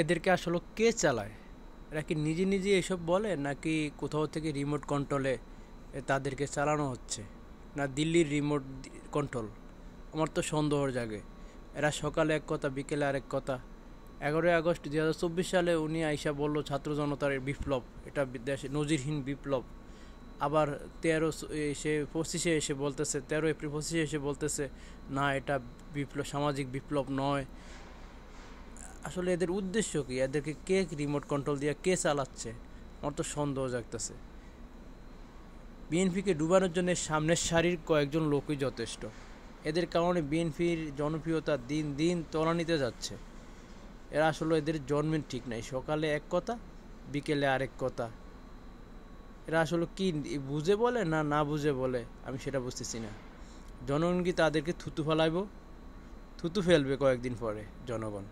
এদেরকে আসলে কে চালায়? এরা কি নিজে নিজে এসব বলে, নাকি কোথাও থেকে রিমোট কন্ট্রোলে তাদেরকে চালানো হচ্ছে? না দিল্লির রিমোট কন্ট্রোল? আমার তো সন্দেহর জাগে। এরা সকালে এক কথা, বিকেলে আরেক কথা। 11ই আগস্ট 2024 সালে উনি আইসা বলল ছাত্র জনতার বিপ্লব, এটা দেশে নজিরহীন বিপ্লব। আবার 13 এসে এসে বলতেছে, 13 এপ্রিল 25 এসে বলতেছে না এটা বিপ্লব, সামাজিক বিপ্লব নয়। আসলে এদের উদ্দেশ্য কি? এদেরকে কে রিমোট কন্ট্রোল দিয়ে কে চালাচ্ছে? আমার তো সন্দেহ জাগতেছে। বিএনপিকে ডুবানোর জন্য সামনের সারির কয়েকজন লোকই যথেষ্ট। এদের কারণে বিএনপির জনপ্রিয়তা দিন দিন তলানিতে যাচ্ছে। এরা আসলে এদের জন্মের ঠিক নাই, সকালে এক কথা, বিকেলে আরেক কথা। এরা আসলে কি বুঝে বলে না না বুঝে বলে, আমি সেটা বুঝতেছি না। জনগণ কি তাদেরকে থুতু ফেলাইব? থুতু ফেলবে কয়েকদিন পরে জনগণ।